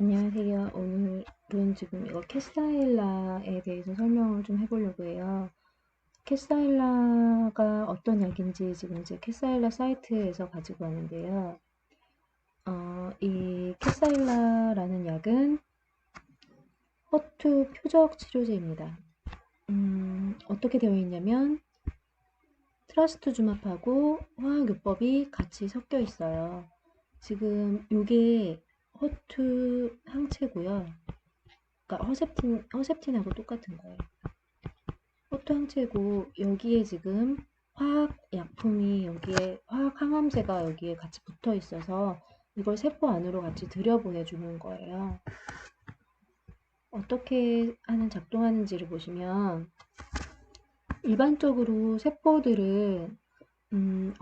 안녕하세요. 오늘은 지금 이거 캐스타일라에 대해서 설명을 좀 해보려고 해요. 캐스타일라가 어떤 약인지 지금 이제 캐스타일라 사이트에서 가지고 왔는데요. 이 캐스타일라라는 약은 허투 표적 치료제입니다. 어떻게 되어 있냐면 트라스투즈맙하고 화학요법이 같이 섞여 있어요. 지금 이게 허투 항체고요. 그러니까 허셉틴하고 똑같은 거예요. 허투 항체고 여기에 지금 화학 약품이 여기에 화학 항암제가 여기에 같이 붙어 있어서 이걸 세포 안으로 같이 들여보내주는 거예요. 어떻게 작동하는지를 보시면 일반적으로 세포들은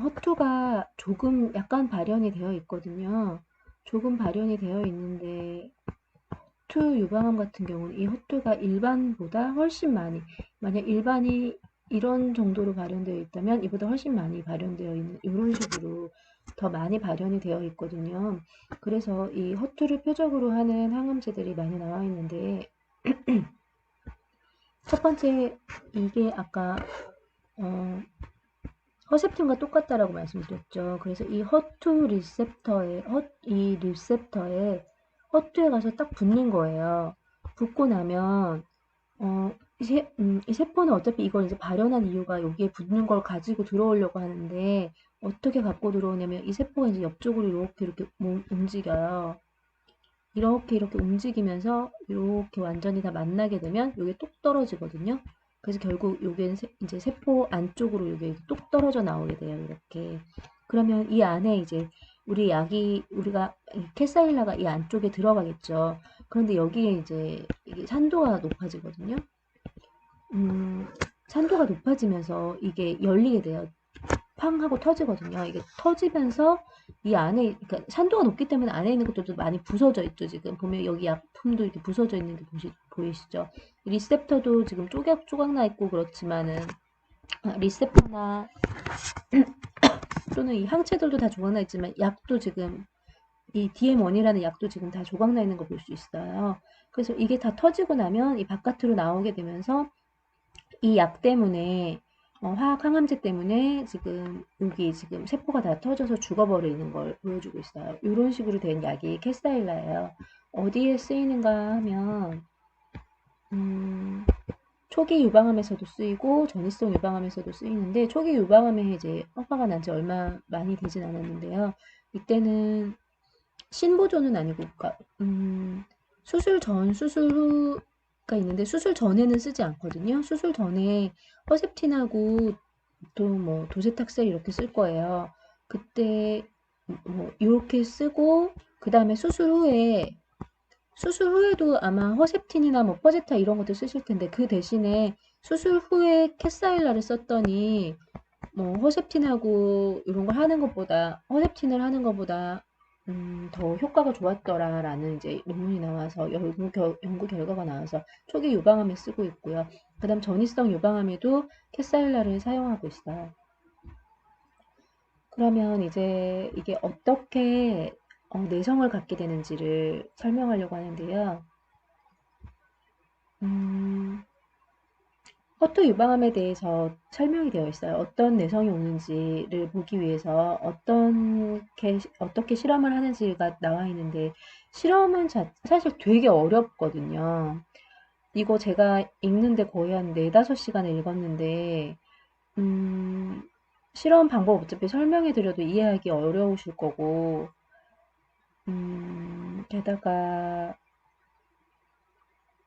허투가 조금 약간 발현이 되어 있거든요. 조금 발현이 되어 있는데 허투 유방암 같은 경우는 이 허투가 일반보다 훨씬 많이, 만약 일반이 이런 정도로 발현되어 있다면 이보다 훨씬 많이 발현되어 있는 이런 식으로 더 많이 발현이 되어 있거든요. 그래서 이 허투를 표적으로 하는 항암제들이 많이 나와 있는데 첫 번째 이게 아까 허셉틴과 똑같다라고 말씀드렸죠. 그래서 이 허투 리셉터에 이 리셉터에 허투에 가서 딱 붙는 거예요. 붙고 나면 이 세포는 어차피 이걸 이제 발현한 이유가 여기에 붙는 걸 가지고 들어오려고 하는데 어떻게 갖고 들어오냐면 이 세포가 이제 옆쪽으로 이렇게 움직여요. 이렇게 움직이면서 이렇게 완전히 다 만나게 되면 이게 뚝 떨어지거든요. 그래서 결국 요게 이제 세포 안쪽으로 요게 뚝 떨어져 나오게 돼요. 이렇게. 그러면 이 안에 이제 우리가 캐사일라가 이 안쪽에 들어가겠죠. 그런데 여기에 이제 이게 산도가 높아지거든요. 산도가 높아지면서 이게 열리게 돼요. 팡 하고 터지거든요. 이게 터지면서 이 안에, 그러니까 산도가 높기 때문에 안에 있는 것들도 많이 부서져 있죠. 지금 보면 여기 약품도 이렇게 부서져 있는 게 보이시죠? 리셉터도 지금 쪼각 나 있고 그렇지만은 리셉터나 또는 이 항체들도 다 조각 나 있지만 약도 지금 이 DM1이라는 약도 지금 다 조각 나 있는 거 볼 수 있어요. 그래서 이게 다 터지고 나면 이 바깥으로 나오게 되면서 이 약 때문에 화학 항암제 때문에 지금 여기 지금 세포가 다 터져서 죽어버리는 걸 보여주고 있어요. 이런 식으로 된 약이 캐스타일라예요. 어디에 쓰이는가 하면 초기 유방암에서도 쓰이고 전이성 유방암에서도 쓰이는데 초기 유방암에 이제 허가가 난 지 얼마 많이 되진 않았는데요. 이때는 신보조는 아니고 그러니까 수술 전 수술 후가 있는데 수술 전에는 쓰지 않거든요. 수술 전에 허셉틴하고 또 뭐 도세탁셀 이렇게 쓸 거예요. 그때 뭐 이렇게 쓰고 그 다음에 수술 후에도 아마 허셉틴이나 뭐 퍼제타 이런 것들 쓰실 텐데 그 대신에 수술 후에 캐사일라를 썼더니 뭐 허셉틴하고 이런 걸 하는 것보다 허셉틴을 하는 것보다 더 효과가 좋았더라라는 이제 논문이 나와서 연구 결과가 나와서 초기 유방암에 쓰고 있고요. 그다음 전이성 유방암에도 캐사일라를 사용하고 있어요. 그러면 이제 이게 어떻게 내성을 갖게 되는지를 설명하려고 하는데요. 음, 허투 유방암에 대해서 설명이 되어 있어요. 어떤 내성이 오는지를 보기 위해서 어떻게 실험을 하는지가 나와 있는데 실험은 사실 되게 어렵거든요. 이거 제가 읽는데 거의 한 4~5시간을 읽었는데 음, 실험 방법 어차피 설명해 드려도 이해하기 어려우실 거고 게다가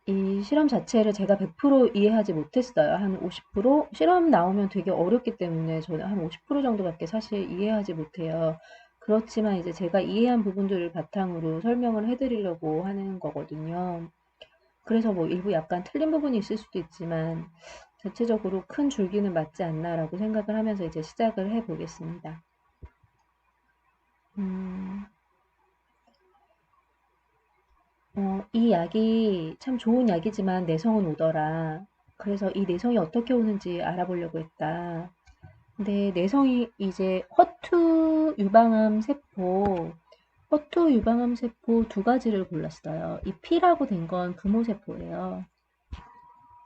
이 실험 자체를 제가 100% 이해하지 못했어요. 한 50%? 실험 나오면 되게 어렵기 때문에 저는 한 50% 정도밖에 사실 이해하지 못해요. 그렇지만 이제 제가 이해한 부분들을 바탕으로 설명을 해드리려고 하는 거거든요. 그래서 뭐 일부 약간 틀린 부분이 있을 수도 있지만 전체적으로 큰 줄기는 맞지 않나라고 생각을 하면서 이제 시작을 해 보겠습니다. 이 약이 참 좋은 약이지만 내성은 오더라. 그래서 이 내성이 어떻게 오는지 알아보려고 했다. 근데 내성이 이제 허투 유방암 세포 허투 유방암 세포 두 가지를 골랐어요. 이 P라고 된 건 부모 세포예요.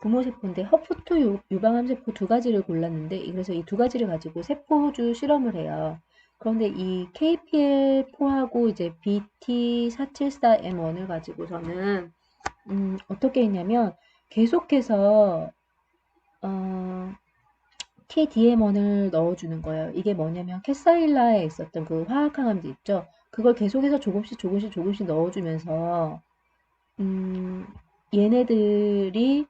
부모 세포인데 허투 유방암 세포 두 가지를 골랐는데 그래서 이 두 가지를 가지고 세포주 실험을 해요. 그런데 이 KPL4하고 이제 BT474M1을 가지고서는 어떻게 했냐면 계속해서 TDM1을 넣어주는 거예요. 이게 뭐냐면 캐사일라에 있었던 그 화학항암제 있죠. 그걸 계속해서 조금씩 넣어주면서 얘네들이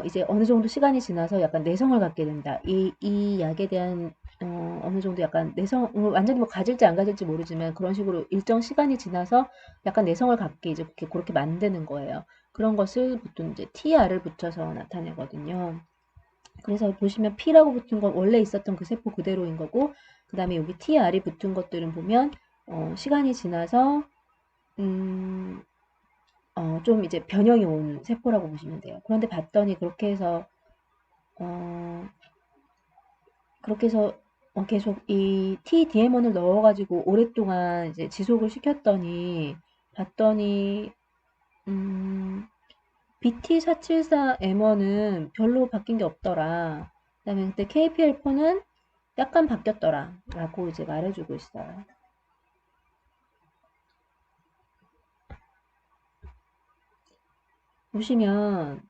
이제 어느 정도 시간이 지나서 약간 내성을 갖게 된다. 이 약에 대한 어느 정도 약간 완전히 뭐 가질지 안 가질지 모르지만 그런 식으로 일정 시간이 지나서 약간 내성을 갖게 이제 그렇게 만드는 거예요. 그런 것을 보통 이제 TR을 붙여서 나타내거든요. 그래서 보시면 P라고 붙은 건 원래 있었던 그 세포 그대로인 거고, 그 다음에 여기 TR이 붙은 것들은 보면, 시간이 지나서, 좀 이제 변형이 온 세포라고 보시면 돼요. 그런데 봤더니 그렇게 해서 계속 이 TDM1을 넣어가지고 오랫동안 이제 지속을 시켰더니, 봤더니, BT474M1은 별로 바뀐 게 없더라. 그다음에 그때 KPL4는 약간 바뀌었더라. 라고 이제 말해주고 있어요. 보시면,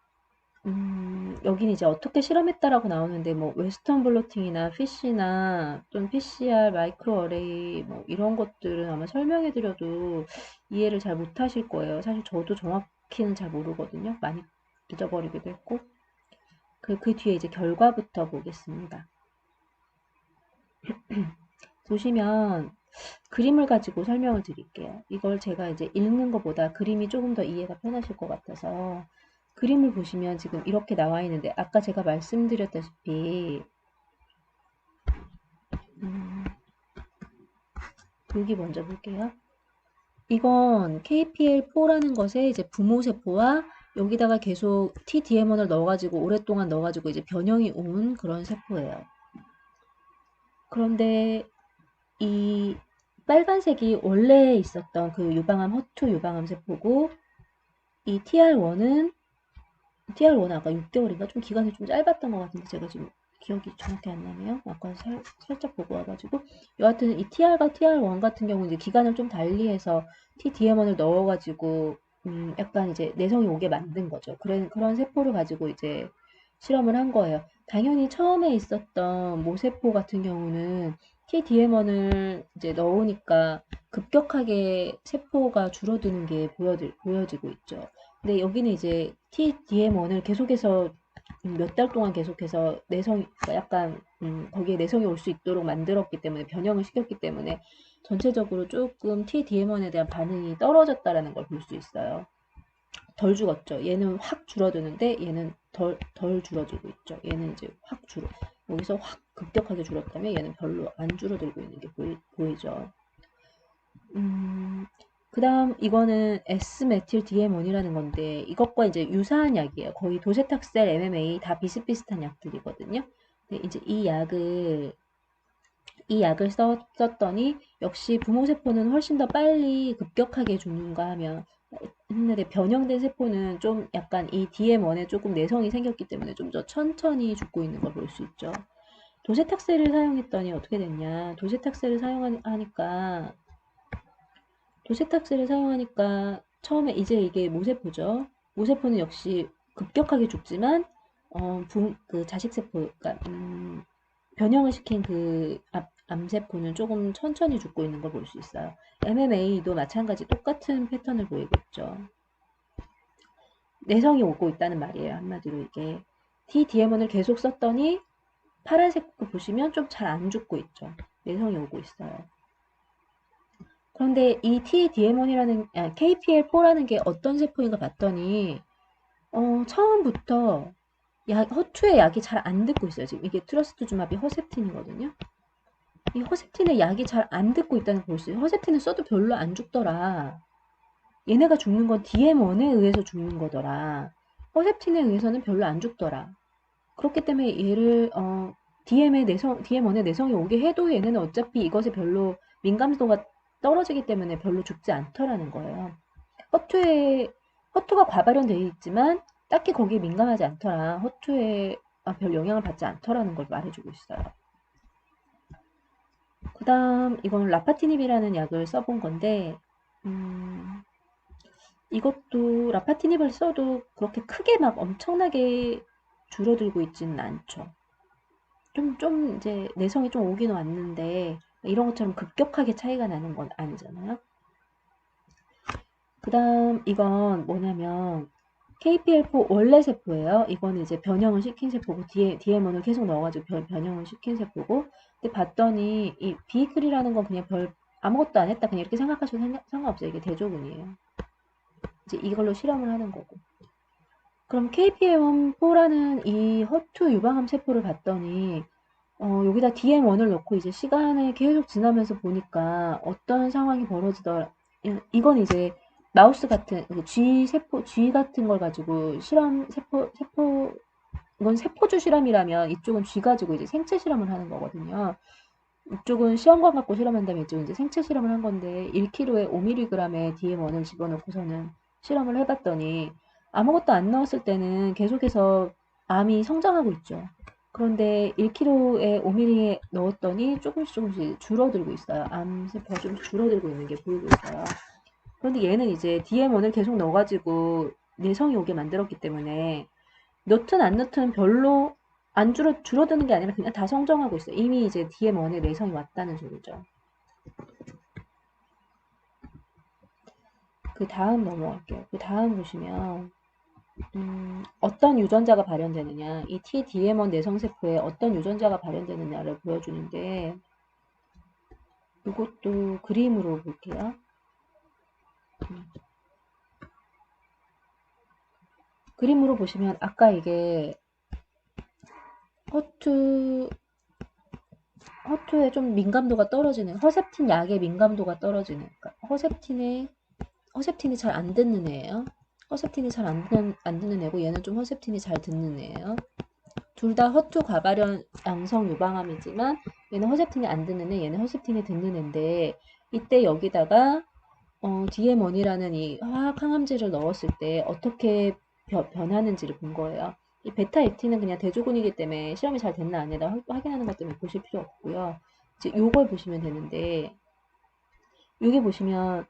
여기는 이제 어떻게 실험했다라고 나오는데, 뭐, 웨스턴 블로팅이나 피쉬나, 또는 PCR, 마이크로 어레이, 뭐, 이런 것들은 아마 설명해드려도 이해를 잘 못하실 거예요. 사실 저도 정확히는 잘 모르거든요. 많이 잊어버리기도 했고. 그 뒤에 이제 결과부터 보겠습니다. 보시면 그림을 가지고 설명을 드릴게요. 이걸 제가 이제 읽는 것보다 그림이 조금 더 이해가 편하실 것 같아서 그림을 보시면 지금 이렇게 나와 있는데 아까 제가 말씀드렸다시피 여기 먼저 볼게요. 이건 KPL4라는 것에 이제 부모세포와 여기다가 계속 TDM1을 넣어가지고 오랫동안 넣어가지고 이제 변형이 온 그런 세포예요. 그런데 이 빨간색이 원래 있었던 그 허투 유방암 세포고 이 TR1은 아까 6개월인가 좀 기간이 좀 짧았던 것 같은데 제가 지금 기억이 정확히 안 나네요. 아까 살짝 보고 와가지고 여하튼 이 TR과 TR1 같은 경우는 이제 기간을 좀 달리해서 TDM1을 넣어가지고 약간 이제 내성이 오게 만든 거죠. 그런 세포를 가지고 이제 실험을 한 거예요. 당연히 처음에 있었던 모세포 같은 경우는 TDM1을 이제 넣으니까 급격하게 세포가 줄어드는 게 보여지고 있죠. 근데 여기는 이제 TDM1을 계속해서 몇 달 동안 계속해서 그러니까 약간 거기에 내성이 올 수 있도록 만들었기 때문에 변형을 시켰기 때문에 전체적으로 조금 TDM1에 대한 반응이 떨어졌다라는 걸 볼 수 있어요. 덜 죽었죠. 얘는 확 줄어드는데 얘는 덜 줄어들고 있죠. 얘는 이제 여기서 확 급격하게 줄었다면 얘는 별로 안 줄어들고 있는 게 보이죠. 그 다음 이거는 S메틸 디에몬이라는 건데 이것과 이제 유사한 약이에요. 거의 도세탁셀, MMA 다 비슷비슷한 약들이거든요. 근데 이제 이 약을 썼더니 역시 부모세포는 훨씬 더 빨리 급격하게 죽는가 하면 했는데 변형된 세포는 좀 약간 이 DM1에 조금 내성이 생겼기 때문에 좀 더 천천히 죽고 있는 걸 볼 수 있죠. 도세탁셀을 사용했더니 어떻게 됐냐. 도세탁셀을 사용하니까 처음에 이제 이게 모세포죠. 모세포는 역시 급격하게 죽지만 그 자식세포, 그러니까 변형을 시킨 그 암세포는 조금 천천히 죽고 있는 걸 볼 수 있어요. MMA도 마찬가지 똑같은 패턴을 보이고 있죠. 내성이 오고 있다는 말이에요. 한마디로 이게 TDM1을 계속 썼더니 파란색 거 보시면 좀 잘 안 죽고 있죠. 내성이 오고 있어요. 그런데 이 KPL4라는 게 어떤 세포인가 봤더니 처음부터 허투의 약이 잘 안 듣고 있어요. 지금 이게 트러스트주마비 허셉틴이거든요. 이 허셉틴의 약이 잘 안 듣고 있다는 걸 볼 수 있어요. 허셉틴을 써도 별로 안 죽더라. 얘네가 죽는 건 DM1에 의해서 죽는 거더라. 허셉틴에 의해서는 별로 안 죽더라. 그렇기 때문에 얘를 DM1에 내성이 오게 해도 얘네는 어차피 이것에 별로 민감도가 떨어지기 때문에 별로 죽지 않더라는 거예요. 허투가 과발현되어 있지만 딱히 거기에 민감하지 않더라. 허투에 별 영향을 받지 않더라는 걸 말해주고 있어요. 그 다음 이건 라파티닙이라는 약을 써본 건데 이것도 라파티닙을 써도 그렇게 크게 막 엄청나게 줄어들고 있지는 않죠. 좀 이제 내성이 좀 오긴 왔는데 이런 것처럼 급격하게 차이가 나는 건 아니잖아요. 그 다음 이건 뭐냐면 KPL4 원래 세포예요. 이거는 이제 변형을 시킨 세포고 DM원을 계속 넣어가지고 변형을 시킨 세포고 근데 봤더니 이 비클이라는 건 그냥 별 아무것도 안 했다 그냥 이렇게 생각하셔도 상관없어요. 이게 대조군이에요. 이제 이걸로 실험을 하는 거고. 그럼 KPL4라는 이 허투 유방암 세포를 봤더니 여기다 DM1을 넣고 이제 시간을 계속 지나면서 보니까 어떤 상황이 벌어지더라. 이건 이제 마우스 같은 G 같은 걸 가지고 이건 세포주 실험이라면 이쪽은 G 가지고 이제 생체 실험을 하는 거거든요. 이쪽은 시험관 갖고 실험한다면 이쪽은 이제 생체 실험을 한 건데 1kg에 5mg의 DM1을 집어넣고서는 실험을 해봤더니 아무것도 안 넣었을 때는 계속해서 암이 성장하고 있죠. 그런데 1kg에 5mg 넣었더니 조금씩 줄어들고 있어요. 암세포가 조금씩 줄어들고 있는 게 보이고 있어요. 그런데 얘는 이제 DM1을 계속 넣어가지고 내성이 오게 만들었기 때문에 넣든 안 넣든 별로 안 줄어드는 게 아니라 그냥 다 성장하고 있어요. 이미 이제 DM1에 내성이 왔다는 소리죠. 그 다음 넘어갈게요. 그 다음 보시면 어떤 유전자가 발현되느냐, 이 TDM1 내성세포에 어떤 유전자가 발현되느냐를 보여주는데 이것도 그림으로 볼게요. 그림으로 보시면 아까 이게 허투에 좀 민감도가 떨어지는, 허셉틴 약의 민감도가 떨어지는, 그러니까 허셉틴이 잘 안 듣는 애예요. 허셉틴이 잘 안 듣는 애고 얘는 좀 허셉틴이 잘 듣는 애예요. 둘 다 허투 과발현 양성 유방암이지만 얘는 허셉틴이 안 듣는 애, 얘는 허셉틴이 듣는 애인데 이때 여기다가 DM1이라는 이 화학 항암제를 넣었을 때 어떻게 변하는지를 본 거예요. 이 베타 액틴은 그냥 대조군이기 때문에 실험이 잘 됐나 안 됐나 확인하는 것 때문에 보실 필요 없고요. 이제 요걸 보시면 되는데 여기 보시면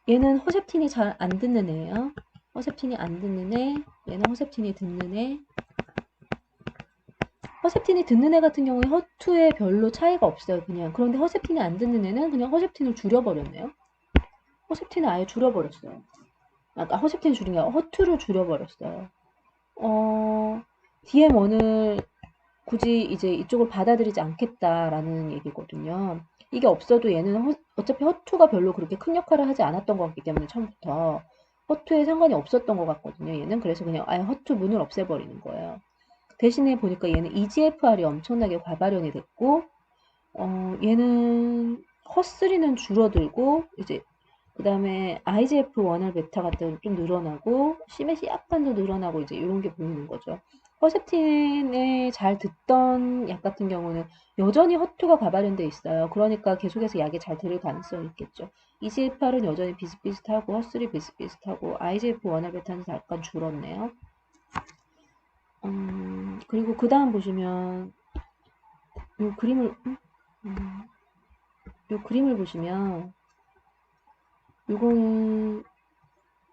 얘는 허셉틴이 잘 안 듣는 애예요. 허셉틴이 안 듣는 애, 얘는 허셉틴이 듣는 애. 허셉틴이 듣는 애 같은 경우에 허투에 별로 차이가 없어요. 그냥. 그런데 허셉틴이 안 듣는 애는 그냥 허셉틴을 줄여버렸네요. 허셉틴을 아예 줄여버렸어요. 아까 허셉틴 줄인 게 아니라 허투를 줄여버렸어요. DM1을 굳이 이제 이쪽을 받아들이지 않겠다라는 얘기거든요. 이게 없어도 얘는 어차피 허투가 별로 그렇게 큰 역할을 하지 않았던 것 같기 때문에 처음부터 허투에 상관이 없었던 것 같거든요. 얘는 그래서 그냥 아예 허투 문을 없애버리는 거예요. 대신에 보니까 얘는 EGFR이 엄청나게 과발현이 됐고 얘는 헛3는 줄어들고 이제 그 다음에 IGF-1알 베타 같은 좀 늘어나고 시met이 약간 더 늘어나고 이제 이런 게 보이는 거죠. 허셉틴에 잘 듣던 약 같은 경우는 여전히 허투가 과발현돼 있어요. 그러니까 계속해서 약이 잘 들을 가능성이 있겠죠. EGFR은 여전히 비슷비슷하고 헛3 비슷비슷하고 IGF-1알 베타는 약간 줄었네요. 그리고 그 다음 보시면 요 그림을 보시면 요거는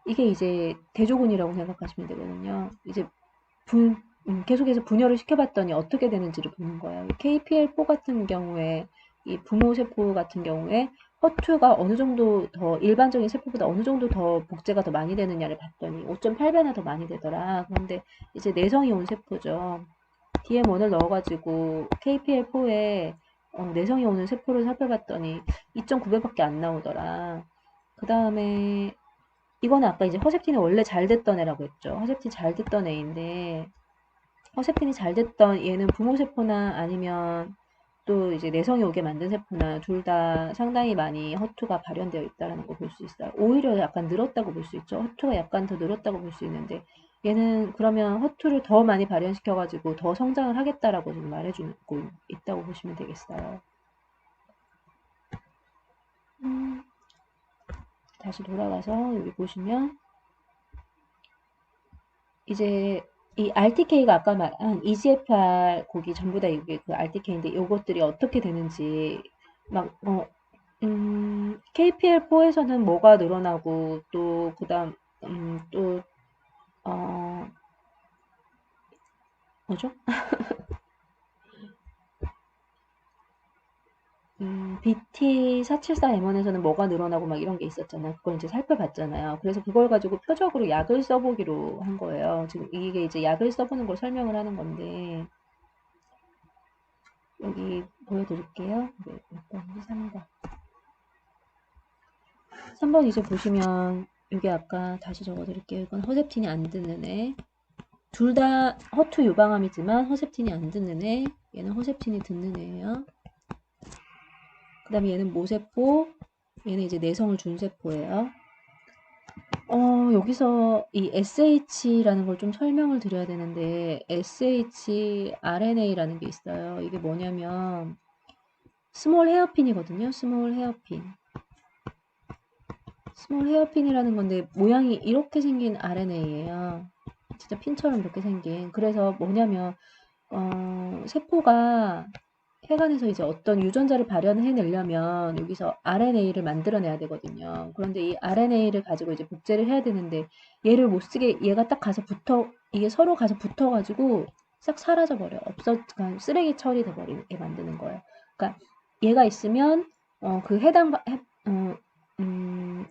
이게 이제 대조군이라고 생각하시면 되거든요. 이제 계속해서 분열을 시켜봤더니 어떻게 되는지를 보는 거예요. KPL4 같은 경우에 이 부모 세포 같은 경우에 허투가 어느 정도 더 일반적인 세포보다 어느 정도 더 복제가 더 많이 되느냐를 봤더니 5.8배나 더 많이 되더라. 그런데 이제 내성이 온 세포죠. DM1을 넣어가지고 KPL4에 내성이 오는 세포를 살펴봤더니 2.9배밖에 안 나오더라. 그 다음에 이거는 아까 이제 허셉틴이 원래 잘 됐던 애라고 했죠. 허셉틴 잘 됐던 애인데 허셉틴이 잘 됐던 얘는 부모 세포나 아니면 또 이제 내성이 오게 만든 세포나 둘 다 상당히 많이 허투가 발현되어 있다는 걸 볼 수 있어요. 오히려 약간 늘었다고 볼 수 있죠. 허투가 약간 더 늘었다고 볼 수 있는데 얘는 그러면 허투를 더 많이 발현시켜가지고 더 성장을 하겠다라고 지금 말해주고 있다고 보시면 되겠어요. 다시 돌아가서 여기 보시면 이제 이 RTK가 아까 말한 EGFR 곡이 전부 다 이게 그 RTK인데 요것들이 어떻게 되는지 막 KPL4에서는 뭐가 늘어나고 또 그다음 또 뭐죠? BT474M1에서는 뭐가 늘어나고 막 이런 게 있었잖아요. 그걸 이제 살펴봤잖아요. 그래서 그걸 가지고 표적으로 약을 써보기로 한 거예요. 지금 이게 이제 약을 써보는 걸 설명을 하는 건데, 여기 보여드릴게요. 네, 몇 번인지 3번. 3번 이제 보시면, 이게 아까 다시 적어드릴게요. 이건 허셉틴이 안 듣는 애. 둘 다 허투 유방암이지만 허셉틴이 안 듣는 애. 얘는 허셉틴이 듣는 애예요. 그 다음에 얘는 모세포. 얘는 이제 내성을 준 세포예요. 여기서 이 SH라는 걸 좀 설명을 드려야 되는데, shRNA라는 게 있어요. 이게 뭐냐면, 스몰 헤어핀이거든요. 스몰 헤어핀. 스몰 헤어핀이라는 건데, 모양이 이렇게 생긴 RNA예요. 진짜 핀처럼 이렇게 생긴. 그래서 뭐냐면, 세포가 혈관에서 이제 어떤 유전자를 발현해내려면 여기서 RNA를 만들어내야 되거든요. 그런데 이 RNA를 가지고 이제 복제를 해야 되는데 얘를 못 쓰게 얘가 딱 가서 이게 서로 가서 붙어가지고 싹 사라져버려. 그냥 쓰레기 처리돼 버리게 만드는 거예요. 그러니까 얘가 있으면 그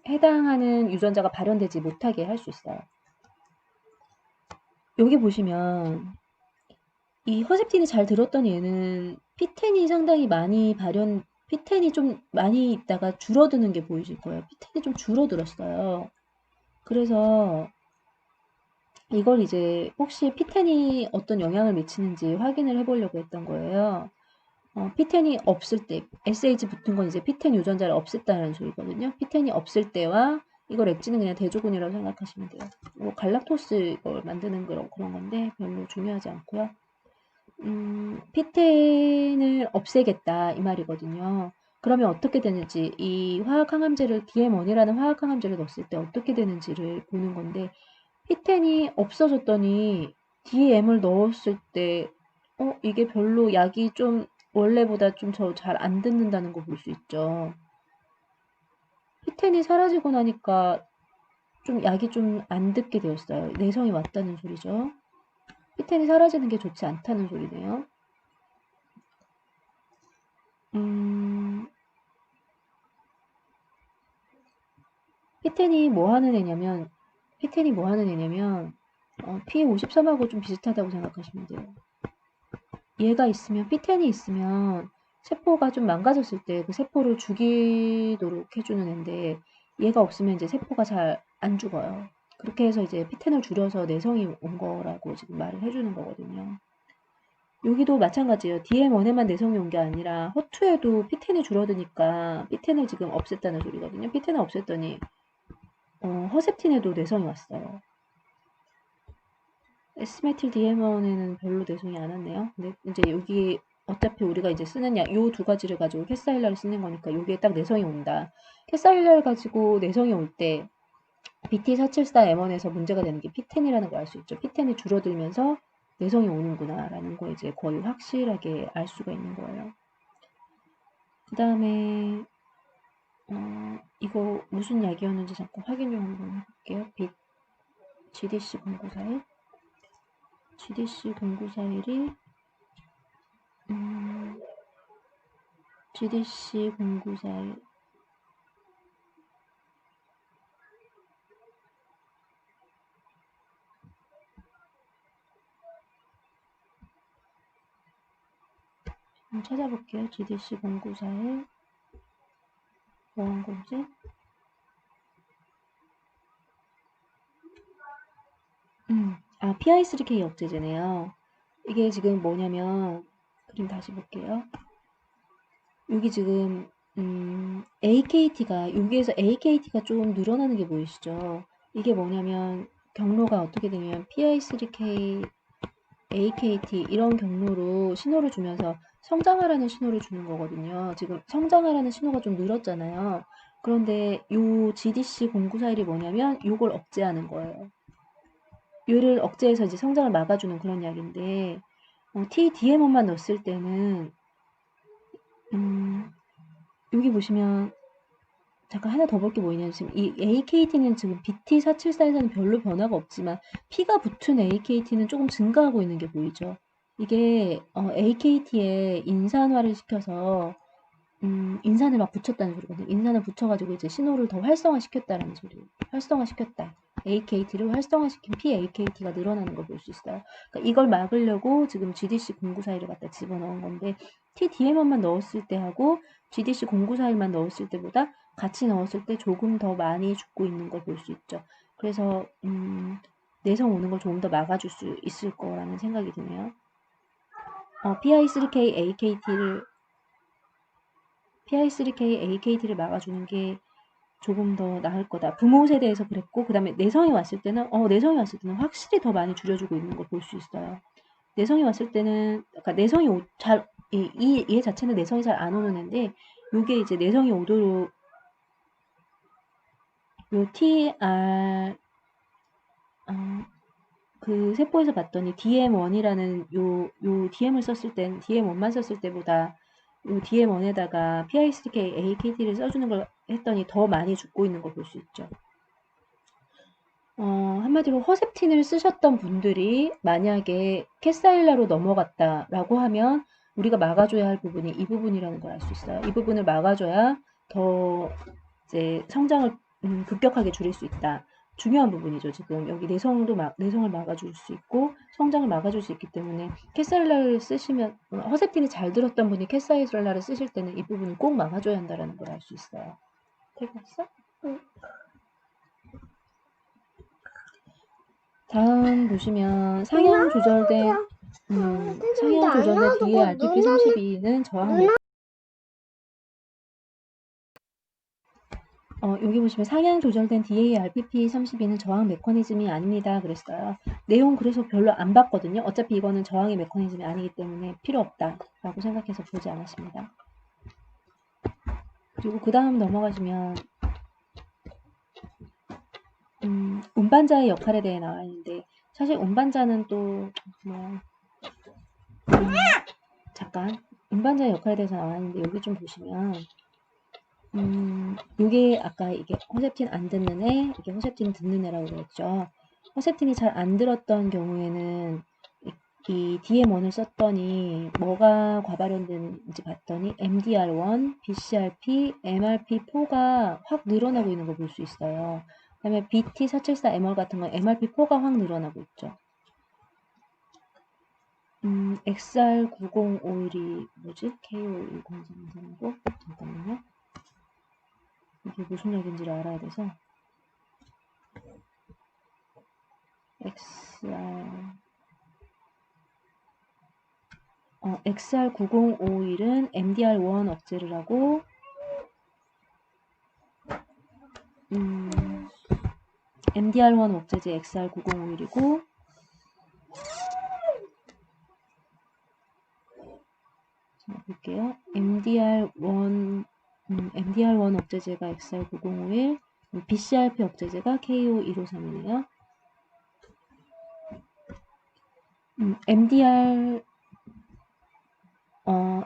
해당하는 유전자가 발현되지 못하게 할 수 있어요. 여기 보시면 이 허셉틴이 잘 들었던 얘는 P10이 상당히 많이 P10이 좀 많이 있다가 줄어드는 게 보이실 거예요. P10이 좀 줄어들었어요. 그래서 이걸 이제 혹시 P10이 어떤 영향을 미치는지 확인을 해보려고 했던 거예요. P10이 없을 때, SH 붙은 건 이제 P10 유전자를 없앴다는 소리거든요. P10이 없을 때와 이걸 엑지는 그냥 대조군이라고 생각하시면 돼요. 뭐 갈락토스 이걸 만드는 그런 건데 별로 중요하지 않고요. P10을 없애겠다 이 말이거든요. 그러면 어떻게 되는지 이 화학항암제를 DM1이라는 화학항암제를 넣었을 때 어떻게 되는지를 보는 건데 P10이 없어졌더니 DM을 넣었을 때 이게 별로 약이 좀 원래보다 좀 잘 안 듣는다는 거 볼 수 있죠. P10이 사라지고 나니까 좀 약이 좀 안 듣게 되었어요. 내성이 왔다는 소리죠. P10이 사라지는 게 좋지 않다는 소리네요. P10이 뭐 하는 애냐면 P53하고 좀 비슷하다고 생각하시면 돼요. 얘가 있으면 P10이 있으면 세포가 좀 망가졌을 때 그 세포를 죽이도록 해주는 애인데 얘가 없으면 이제 세포가 잘 안 죽어요. 그렇게 해서 이제 P10을 줄여서 내성이 온 거라고 지금 말을 해주는 거거든요. 여기도 마찬가지예요. DM1에만 내성이 온 게 아니라 허투에도 P10이 줄어드니까 P10을 지금 없앴다는 소리거든요. P10을 없앴더니 허셉틴에도 내성이 왔어요. S메틸 DM1에는 별로 내성이 안 왔네요. 근데 이제 여기 어차피 우리가 이제 쓰는 약, 요 두 가지를 가지고 캐사일라를 쓰는 거니까 여기에 딱 내성이 온다. 캐사일라를 가지고 내성이 올 때 BT474M1에서 문제가 되는 게 P10이라는 걸 알 수 있죠. P10이 줄어들면서 내성이 오는구나 라는 거 이제 거의 확실하게 알 수가 있는 거예요. 그 다음에 이거 무슨 약이었는지 잠깐 확인 좀 한번 해볼게요. GDC 0941 GDC 0941이 GDC 0941 한번 찾아볼게요. GDC 0941 보안검진 PI3K 억제제네요. 이게 지금 뭐냐면 그림 다시 볼게요. 여기 지금 AKT가 여기에서 AKT가 좀 늘어나는 게 보이시죠? 이게 뭐냐면 경로가 어떻게 되냐면 PI3K, AKT 이런 경로로 신호를 주면서 성장하라는 신호를 주는 거거든요. 지금 성장하라는 신호가 좀 늘었잖아요. 그런데 요 GDC 0941이 뭐냐면 요걸 억제하는 거예요. 요를 억제해서 이제 성장을 막아주는 그런 약인데 TDMO만 넣었을 때는 여기 보시면 잠깐 하나 더 볼 게 뭐냐면 지금 이 AKT는 지금 BT474에서는 별로 변화가 없지만 P가 붙은 AKT는 조금 증가하고 있는 게 보이죠. 이게 AKT에 인산화를 시켜서 인산을 막 붙였다는 소리거든요. 인산을 붙여가지고 이제 신호를 더 활성화시켰다라는 소리. 활성화시켰다. AKT를 활성화시킨 PAKT가 늘어나는 걸 볼 수 있어요. 그러니까 이걸 막으려고 지금 GDC0941을 갖다 집어넣은 건데 TDM만 넣었을 때하고 GDC0941만 넣었을 때보다 같이 넣었을 때 조금 더 많이 죽고 있는 걸 볼 수 있죠. 그래서 내성 오는 걸 조금 더 막아줄 수 있을 거라는 생각이 드네요. PI3K AKT를 막아주는 게 조금 더 나을 거다. 부모 세대에서 그랬고, 그 다음에 내성이 왔을 때는 확실히 더 많이 줄여주고 있는 걸 볼 수 있어요. 내성이 왔을 때는, 그러니까 내성이 얘 자체는 내성이 잘 안 오는 애인데, 요게 이제 내성이 오도록, 요 TR, 그 세포에서 봤더니 DM1이라는 요 DM을 썼을 땐, DM1만 썼을 때보다 요 DM1에다가 PI3K, AKT를 써주는 걸 했더니 더 많이 죽고 있는 걸 볼 수 있죠. 한마디로 허셉틴을 쓰셨던 분들이 만약에 캐사일라로 넘어갔다라고 하면 우리가 막아줘야 할 부분이 이 부분이라는 걸 알 수 있어요. 이 부분을 막아줘야 더 이제 성장을 급격하게 줄일 수 있다. 중요한 부분이죠. 지금 여기 내성을 막아줄 수 있고 성장을 막아줄 수 있기 때문에 캐사일라를 쓰시면 허셉틴이 잘 들었던 분이 캐사일라를 쓰실 때는 이 부분을 꼭 막아줘야 한다는 걸 알 수 있어요. 되겠어? 응. 다음 보시면 상향 조절된 DARPP32는 저항 여기 보시면 상향 조절된 DARPP32는 저항 메커니즘이 아닙니다. 그랬어요. 내용 그래서 별로 안 봤거든요. 어차피 이거는 저항의 메커니즘이 아니기 때문에 필요 없다라고 생각해서 보지 않았습니다. 그리고 그 다음 넘어가시면 운반자의 역할에 대해 나와 있는데 사실 운반자는 또 잠깐 운반자의 역할에 대해서 나와 있는데 여기 좀 보시면 요게 아까 이게 허셉틴 안 듣는 애, 이게 허셉틴 듣는 애라고 그랬죠. 허셉틴이 잘 안 들었던 경우에는 이 DM1을 썼더니 뭐가 과발현되는지 봤더니 MDR1, BCRP, MRP4가 확 늘어나고 있는 걸 볼 수 있어요. 그 다음에 BT474MR 같은 건 MRP4가 확 늘어나고 있죠. XR9051이 뭐지? KO1033이고 잠깐만요. 이게 무슨 약인지를 알아야 돼서 XR9051은 MDR1 억제를 하고 MDR1 억제제 XR9051이고 볼게요. MDR1 억제제가 XR9051, BCRP 억제제가 KO1531이에요.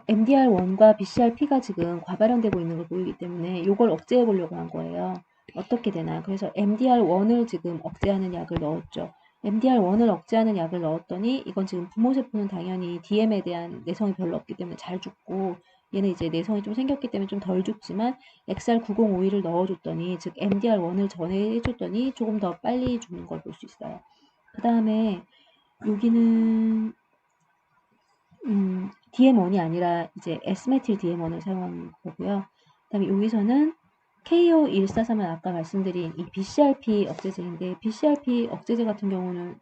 MDR1과 BCRP가 지금 과발현되고 있는 걸 보이기 때문에 이걸 억제해 보려고 한 거예요. 어떻게 되나? 그래서 MDR1을 지금 억제하는 약을 넣었죠. MDR1을 억제하는 약을 넣었더니 이건 지금 부모세포는 당연히 DM에 대한 내성이 별로 없기 때문에 잘 죽고 얘는 이제 내성이 좀 생겼기 때문에 좀 덜 죽지만 XR9051을 넣어줬더니 즉 MDR1을 전해줬더니 조금 더 빨리 죽는 걸 볼 수 있어요. 그 다음에 여기는 DM1이 아니라 이제 S메틸 DM1을 사용한 거고요. 그 다음에 여기서는 KO143은 아까 말씀드린 이 BCRP 억제제인데 BCRP 억제제 같은 경우는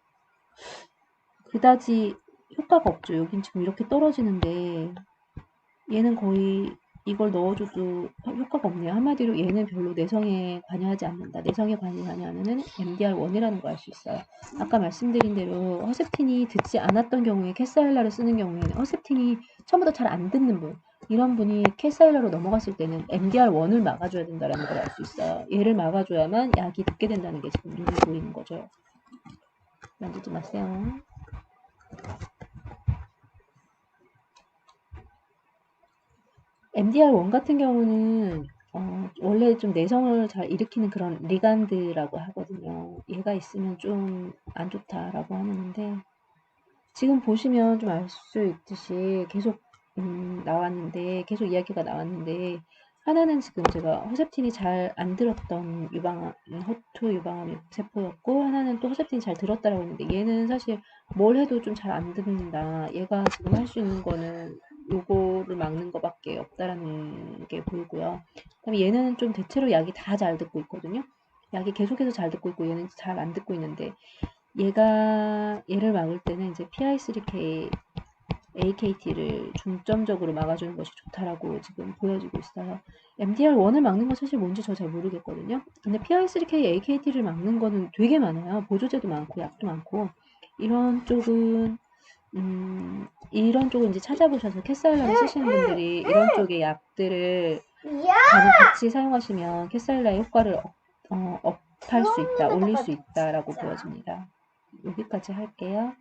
그다지 효과가 없죠. 여긴 지금 이렇게 떨어지는데 얘는 거의 이걸 넣어줘도 효과가 없네요. 한마디로 얘는 별로 내성에 관여하지 않는다. 내성에 관여하는 MDR1이라는 걸 알 수 있어요. 아까 말씀드린 대로 허셉틴이 듣지 않았던 경우에 캐사일라를 쓰는 경우에는 허셉틴이 처음부터 잘 안 듣는 분, 이런 분이 캐사일러로 넘어갔을 때는 MDR1을 막아줘야 된다는 걸 알 수 있어요. 얘를 막아줘야만 약이 눕게 된다는 게 지금 눈에 보이는 거죠. 만지지 마세요. MDR1 같은 경우는 원래 좀 내성을 잘 일으키는 그런 리간드라고 하거든요. 얘가 있으면 좀 안 좋다라고 하는데 지금 보시면 좀 알 수 있듯이 계속 나왔는데 계속 이야기가 나왔는데 하나는 지금 제가 허셉틴이 잘 안 들었던 허투 유방암 세포였고 하나는 또 허셉틴이 잘 들었다라고 했는데 얘는 사실 뭘 해도 좀 잘 안 듣는다. 얘가 지금 할 수 있는 거는 요거를 막는 거밖에 없다라는 게 보이고요. 그다음에 얘는 좀 대체로 약이 다 잘 듣고 있거든요. 약이 계속해서 잘 듣고 있고 얘는 잘 안 듣고 있는데 얘를 막을 때는 이제 PI3K, AKT를 중점적으로 막아주는 것이 좋다라고 지금 보여지고 있어요. MDR1을 막는 건 사실 뭔지 저 잘 모르겠거든요. 근데 PI3K, AKT를 막는 거는 되게 많아요. 보조제도 많고 약도 많고 이런 쪽은 이제 찾아보셔서 캐사일라를 쓰시는 분들이 이런 쪽의 약들을 같이 사용하시면 캐사일라의 효과를 업할 수 있다, 올릴 수 있다라고 보여집니다. 여기까지 할게요.